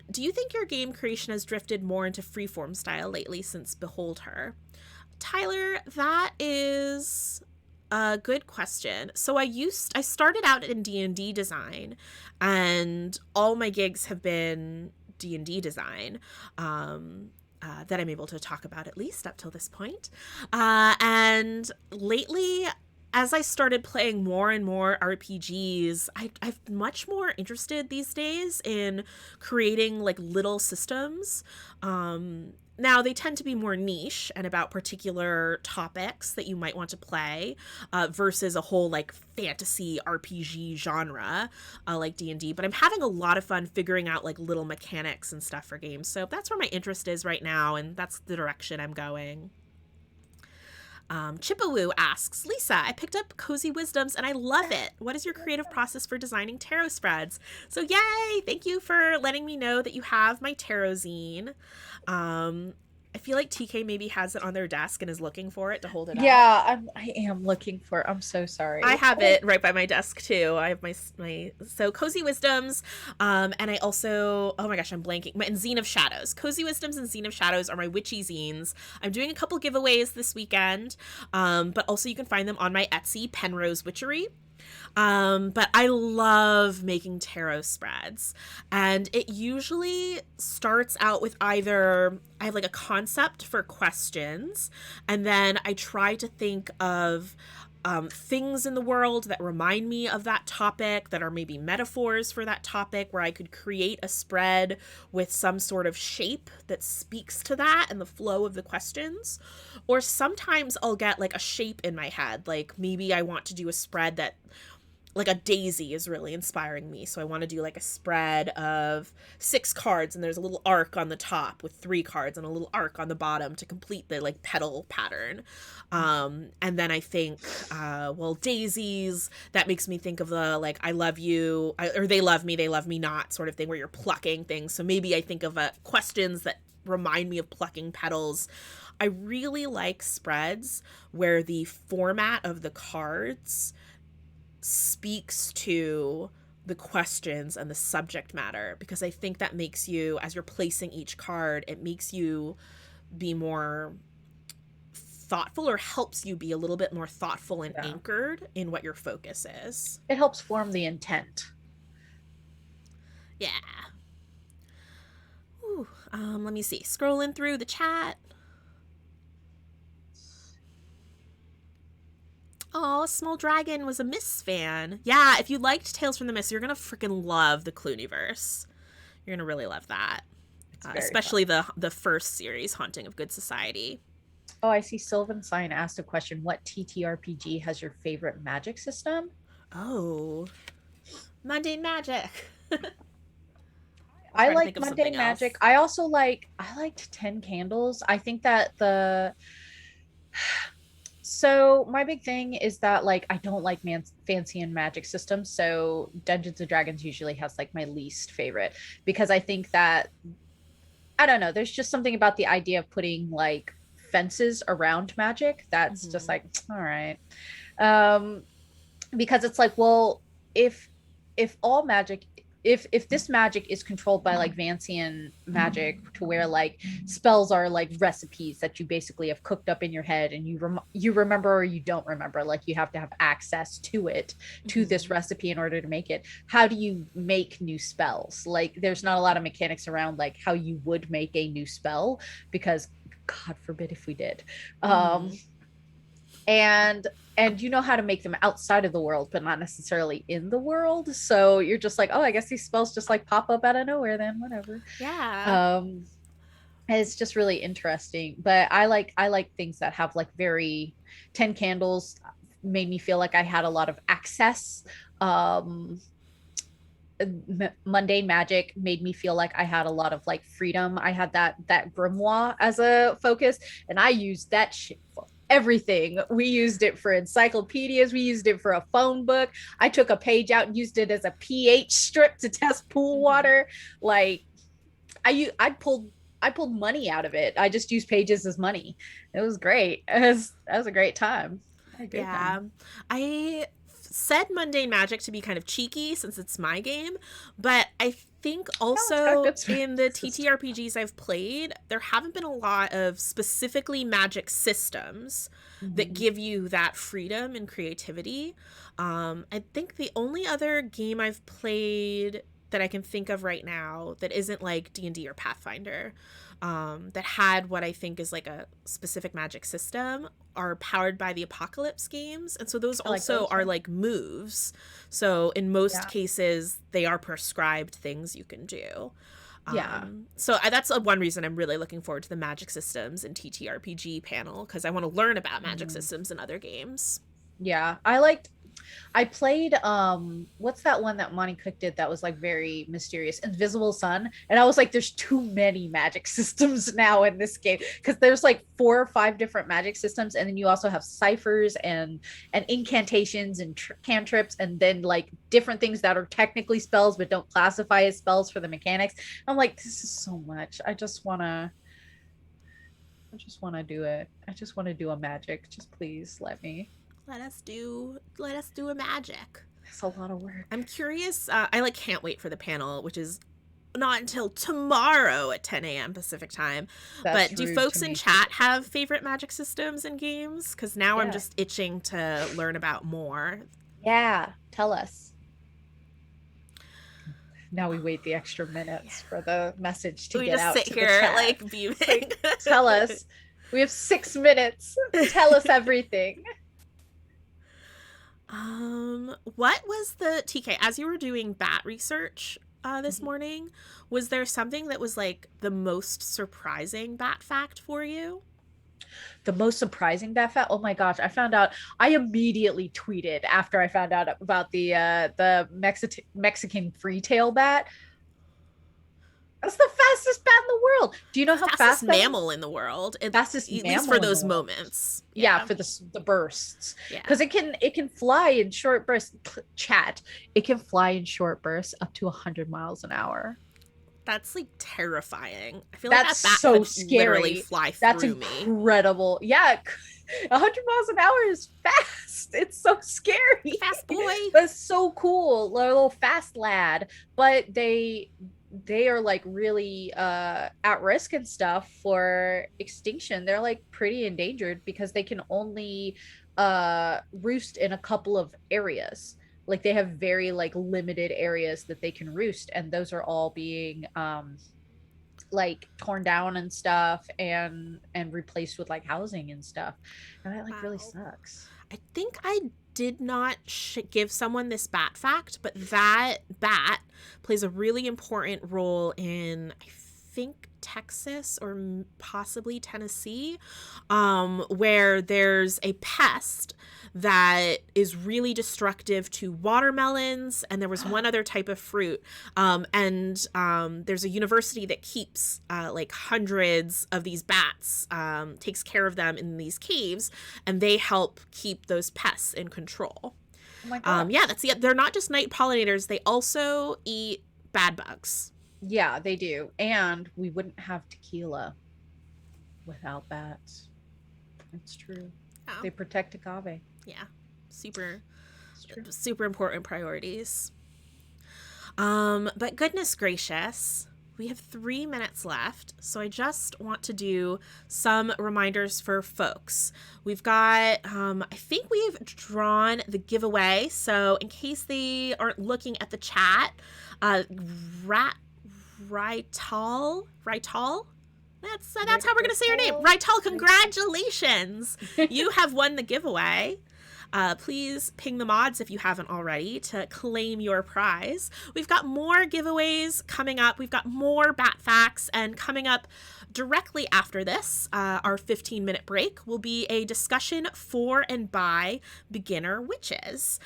Do you think your game creation has drifted more into freeform style lately since Behold Her? Tyler, that is a good question. So I started out in D&D design, and all my gigs have been D&D design. That I'm able to talk about at least up till this point. And lately, as I started playing more and more RPGs, I'm much more interested these days in creating like little systems. Now, they tend to be more niche and about particular topics that you might want to play versus a whole like fantasy RPG genre like D&D. But I'm having a lot of fun figuring out like little mechanics and stuff for games. So that's where my interest is right now, and that's the direction I'm going. Chippawoo asks, Lysa, I picked up Cozy Wisdoms and I love it. What is your creative process for designing tarot spreads? So yay! Thank you for letting me know that you have my tarot zine. I feel like TK maybe has it on their desk and is looking for it to hold it up. Yeah, I am looking for it. I'm so sorry. I have it right by my desk too. I have my so Cozy Wisdoms, and I also, oh my gosh, I'm blanking. And Zine of Shadows. Cozy Wisdoms and Zine of Shadows are my witchy zines. I'm doing a couple giveaways this weekend, but also you can find them on my Etsy, Penrose Witchery. But I love making tarot spreads, and it usually starts out with either I have like a concept for questions, and then I try to think of things in the world that remind me of that topic, that are maybe metaphors for that topic, where I could create a spread with some sort of shape that speaks to that and the flow of the questions. Or sometimes I'll get like a shape in my head, like maybe I want to do a spread that, like a daisy is really inspiring me. So I want to do like a spread of 6 cards, and there's a little arc on the top with 3 cards and a little arc on the bottom to complete the like petal pattern. And then I think, well, daisies, that makes me think of the like I love you, or they love me not sort of thing, where you're plucking things. So maybe I think of questions that remind me of plucking petals. I really like spreads where the format of the cards speaks to the questions and the subject matter, because I think that makes you, as you're placing each card, it makes you be more thoughtful, or helps you be a little bit more thoughtful and anchored in what your focus is. It helps form the intent. Yeah. Ooh, let me see. Scrolling through the chat. Oh, Small Dragon was a Miss fan. Yeah, if you liked Tales from the Mist, you're going to freaking love the Clooneyverse. You're going to really love that. Especially the first series, Haunting of Good Society. Oh, I see Sylvan Sign asked a question. What TTRPG has your favorite magic system? Oh, Mundane Magic. I like Mundane Magic. I liked 10 Candles. I think that so my big thing is that like I don't like fancy and magic systems. So Dungeons and Dragons usually has like my least favorite, because I think that, I don't know, there's just something about the idea of putting like fences around magic that's just like, all right. Because it's like, well, if all magic, if this magic is controlled by like Vancian magic, to where like spells are like recipes that you basically have cooked up in your head, and you remember or you don't remember, like you have to have access to it, to this recipe in order to make it. How do you make new spells? Like there's not a lot of mechanics around like how you would make a new spell, because God forbid if we did. And you know how to make them outside of the world, but not necessarily in the world. So you're just like, oh, I guess these spells just like pop up out of nowhere then, whatever. Yeah. It's just really interesting. But I like things that have like 10 Candles made me feel like I had a lot of access. Mundane Magic made me feel like I had a lot of like freedom. I had that grimoire as a focus, and I used that shit for everything. We used it for encyclopedias. We used it for a phone book. I took a page out and used it as a pH strip to test pool water. Like I pulled money out of it. I just used pages as money. It was great. That was a great time. I said Mundane Magic to be kind of cheeky since it's my game, but I think also in the TTRPGs I've played, there haven't been a lot of specifically magic systems that give you that freedom and creativity. I think the only other game I've played that I can think of right now that isn't like D&D or Pathfinder, that had what I think is like a specific magic system, are Powered by the Apocalypse games. And so those also are like moves. So in most cases, they are prescribed things you can do. So that's one reason I'm really looking forward to the magic systems and TTRPG panel, because I want to learn about magic systems in other games. Yeah, I played what's that one that Monty Cook did that was like very mysterious, Invisible Sun, and I was like, there's too many magic systems now in this game, because there's like 4 or 5 different magic systems, and then you also have ciphers and incantations and cantrips, and then like different things that are technically spells but don't classify as spells for the mechanics. I'm like, this is so much. I just want to do it. I just want to do a magic. Just please let us do a magic. It's a lot of work. I'm curious. I can't wait for the panel, which is not until tomorrow at 10 a.m. Pacific time. But do folks in chat have favorite magic systems and games? Because now I'm just itching to learn about more. Yeah, tell us. Now we wait the extra minutes for the message to we get just out sit to here the chat. like beaming. Like, tell us. We have 6 minutes. Tell us everything. What was the TK as you were doing bat research this Mhm. morning? Was there something that was like the most surprising bat fact for you? The most surprising bat fact. Oh my gosh! I found out. I immediately tweeted after I found out about the Mexican free-tail bat. That's the fastest bat in the world. Do you know how Fastest fast that mammal is? in the world, Fastest at least mammal for in the those world. moments. Yeah, for the bursts. Yeah. Because it can fly in short bursts. Chat. It can fly in short bursts up to 100 miles an hour. That's like terrifying. I feel That's like that bat so could scary. literally fly That's through me. incredible. Yeah, 100 miles an hour is fast. It's so scary. Fast boy. That's so cool. Little fast lad. But they are like really at risk and stuff for extinction. They're like pretty endangered because they can only roost in a couple of areas. Like they have very like limited areas that they can roost, and those are all being like torn down and stuff and replaced with like housing and stuff, and that like really sucks. I think I did not give someone this bat fact, but that bat plays a really important role in, I think, Texas or possibly Tennessee, where there's a pest that is really destructive to watermelons, and there was one other type of fruit, and there's a university that keeps like hundreds of these bats, takes care of them in these caves, and they help keep those pests in control. Oh my God. Yeah, that's it. They're not just night pollinators, they also eat bad bugs. Yeah, they do. And we wouldn't have tequila without bats. It's true. Oh. They protect agave. Yeah, super important priorities. But goodness gracious, we have 3 minutes left, so I just want to do some reminders for folks. We've got, I think we've drawn the giveaway, so in case they aren't looking at the chat, Rytal? That's how we're going to say your name. Rytal, congratulations. You have won the giveaway. Please ping the mods if you haven't already to claim your prize. We've got more giveaways coming up. We've got more bat facts, and coming up directly after this, our 15-minute break will be a discussion for and by beginner witches.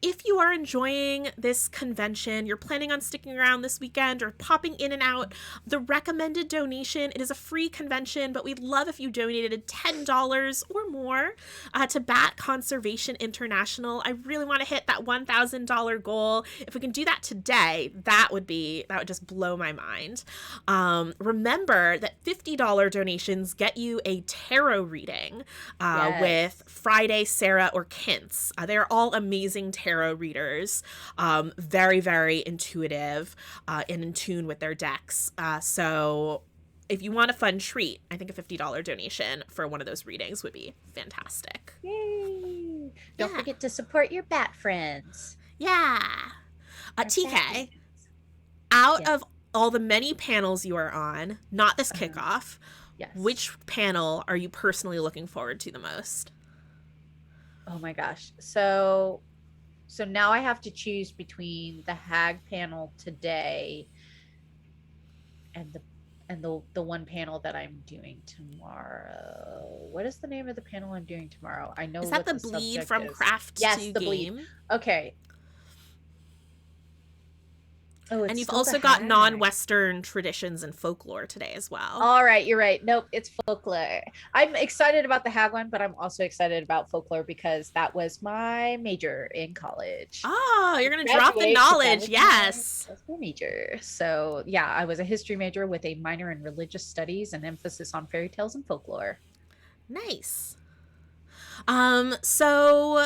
If you are enjoying this convention, you're planning on sticking around this weekend or popping in and out, the recommended donation, it is a free convention, but we'd love if you donated $10 or more to Bat Conservation International. I really want to hit that $1,000 goal. If we can do that today, that would just blow my mind. Remember that $50 donations get you a tarot reading with Friday, Sarah, or Kintz. They're all amazing tarot readers, very, very intuitive and in tune with their decks. So if you want a fun treat, I think a $50 donation for one of those readings would be fantastic. Yay! Don't forget to support your bat friends. Yeah. TK, out of all the many panels you are on, not this kickoff, which panel are you personally looking forward to the most? Oh my gosh. So now I have to choose between the hag panel today and the one panel that I'm doing tomorrow. What is the name of the panel I'm doing tomorrow? I know. Is that the bleed from craft to the game? Bleed. Okay. Oh, and you've also got non-Western traditions and folklore today as well. All right, you're right. Nope, it's folklore. I'm excited about the hag one, but I'm also excited about folklore because that was my major in college. Oh, you're going to drop the knowledge. Yes. That's my major. So yeah, I was a history major with a minor in religious studies and emphasis on fairy tales and folklore. Nice. So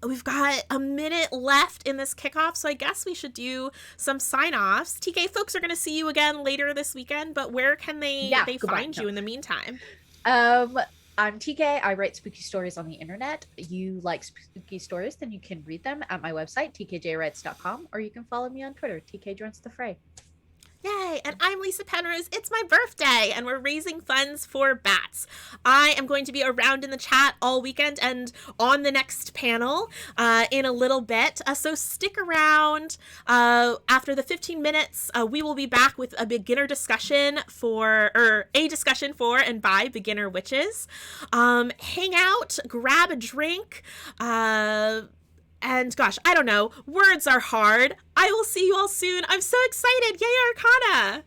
we've got a minute left in this kickoff, so I guess we should do some sign-offs. TK, folks are going to see you again later this weekend, but where can they find you in the meantime? I'm TK. I write spooky stories on the internet. You like spooky stories, then you can read them at my website, tkjwrites.com, or you can follow me on Twitter, TK Joins the Fray. Yay! And I'm Lysa Penrose. It's my birthday, and we're raising funds for bats. I am going to be around in the chat all weekend and on the next panel in a little bit. So stick around. After the 15 minutes, we will be back with a beginner discussion or a discussion for and by beginner witches. Hang out, grab a drink. And gosh, I don't know. Words are hard. I will see you all soon. I'm so excited. Yay, ArCONa!